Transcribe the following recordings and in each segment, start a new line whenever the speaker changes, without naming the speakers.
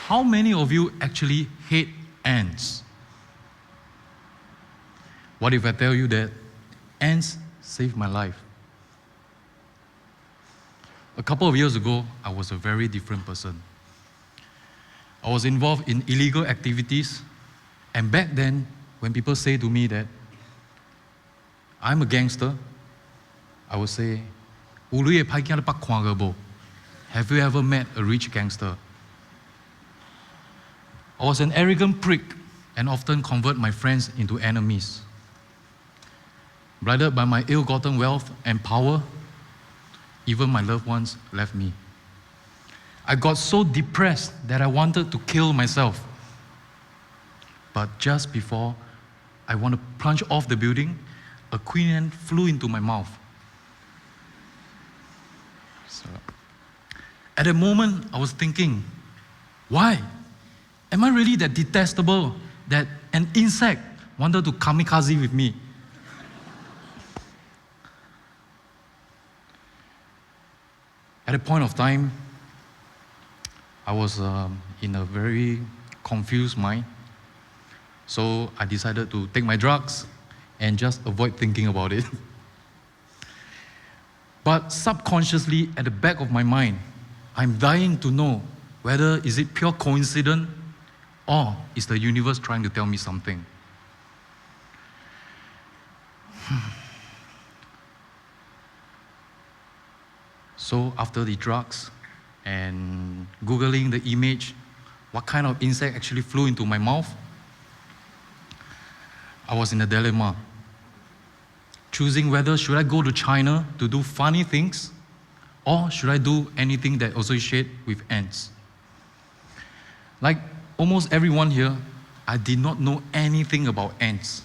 how many of you actually hate ants? What if I tell you that ants saved my life? A couple of years ago, I was a very different person. I was involved in illegal activities, and back then, when people say to me that I'm a gangster, I would say, have you ever met a rich gangster? I was an arrogant prick and often convert my friends into enemies. Blinded by my ill-gotten wealth and power, even my loved ones left me. I got so depressed that I wanted to kill myself. But just before I want to plunge off the building, a queen ant flew into my mouth. So, at that moment, I was thinking, why? Am I really that detestable that an insect wanted to kamikaze with me? At a point of time, I was in a very confused mind. So I decided to take my drugs and just avoid thinking about it. But subconsciously, at the back of my mind, I'm dying to know whether is it pure coincidence or is the universe trying to tell me something. So after the drugs and Googling the image, what kind of insect actually flew into my mouth, I was in a dilemma, choosing whether should I go to China to do funny things or should I do anything that associates with ants. Like almost everyone here, I did not know anything about ants.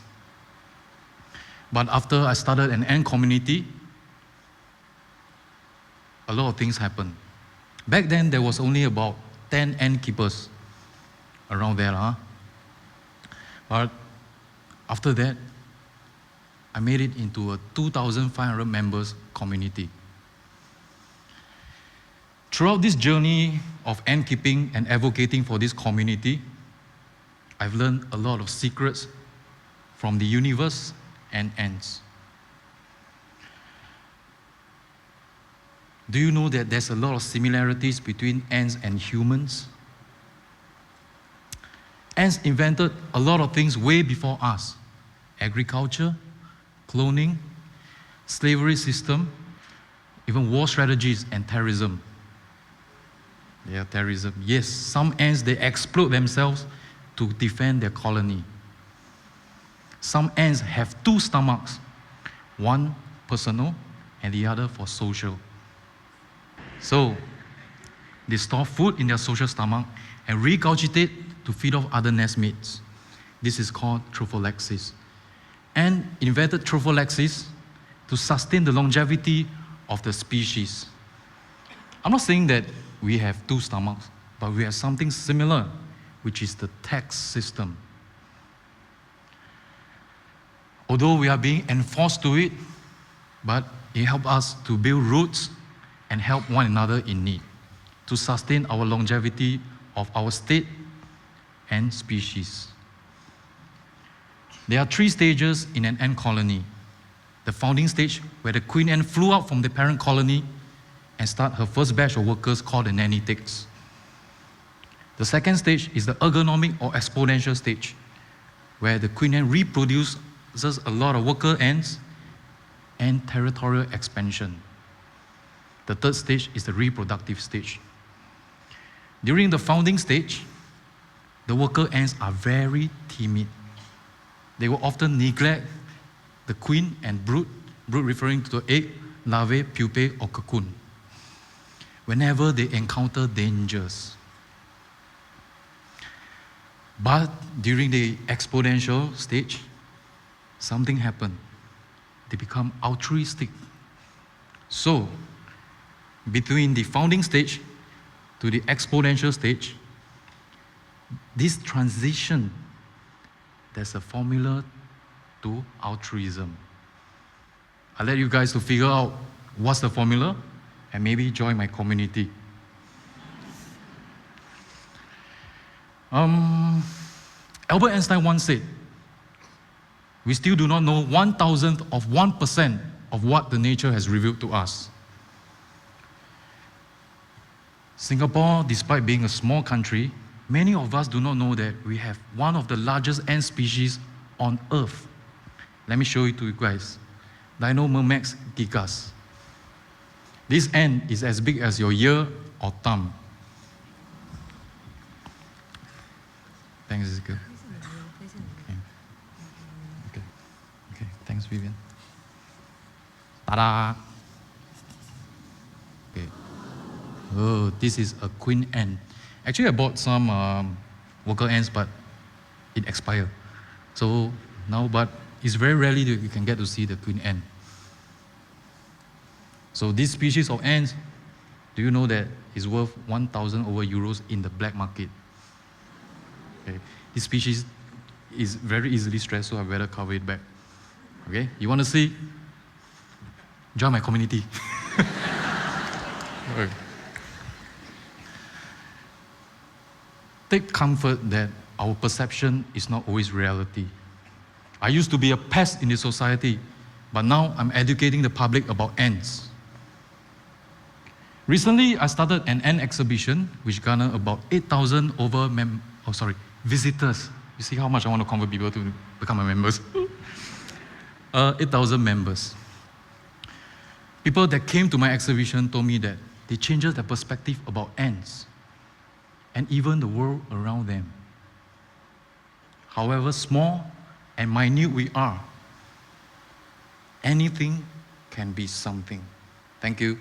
But after I started an ant community, a lot of things happened. Back then, there was only about 10 ant keepers around there. But after that, I made it into a 2,500 members community. Throughout this journey of ant keeping and advocating for this community, I've learned a lot of secrets from the universe and ants. Do you know that there's a lot of similarities between ants and humans? Ants invented a lot of things way before us. Agriculture, cloning, slavery system, even war strategies and terrorism. Yeah, terrorism. Yes, some ants, they explode themselves to defend their colony. Some ants have two stomachs, one personal and the other for social. So, they store food in their social stomach and regurgitate to feed off other nestmates. This is called trophallaxis. And invented trophallaxis to sustain the longevity of the species. I'm not saying that we have two stomachs, but we have something similar, which is the tax system. Although we are being enforced to it, but it helps us to build roots and help one another in need, to sustain our longevity of our state and species. There are 3 stages in an ant colony. The founding stage, where the queen ant flew out from the parent colony and start her first batch of workers called the nanny ticks. The second stage is the ergonomic or exponential stage, where the queen ant reproduces a lot of worker ants and territorial expansion. The third stage is the reproductive stage. During the founding stage, the worker ants are very timid. They will often neglect the queen and brood referring to the egg, larvae, pupae, or cocoon, whenever they encounter dangers. But during the exponential stage, something happened. They become altruistic. So, between the founding stage to the exponential stage, this transition, there's a formula to altruism. I'll let you guys to figure out what's the formula and maybe join my community. Albert Einstein once said, we still do not know 1,000th of 1% of what the nature has revealed to us. Singapore, despite being a small country, many of us do not know that we have one of the largest ant species on Earth. Let me show it to you guys. Dinomyrmex gigas. This ant is as big as your ear or thumb. Thanks, Ezekiel. Okay, thanks, Vivian. Ta-da! Okay. Oh, this is a queen ant. Actually, I bought some worker ants, but it expired. So now, but it's very rarely that you can get to see the queen ant. So this species of ants, do you know that is worth 1,000 over euros in the black market? Okay. This species is very easily stressed, so I better cover it back. Okay, you want to see? Join my community. Okay. Take comfort that our perception is not always reality. I used to be a pest in the society, but now I'm educating the public about ants. Recently, I started an ant exhibition which garnered about 8,000 visitors. You see how much I want to convert people to become my members? 8,000 members. People that came to my exhibition told me that they changed their perspective about ants and even the world around them. However small and minute we are, anything can be something. Thank you.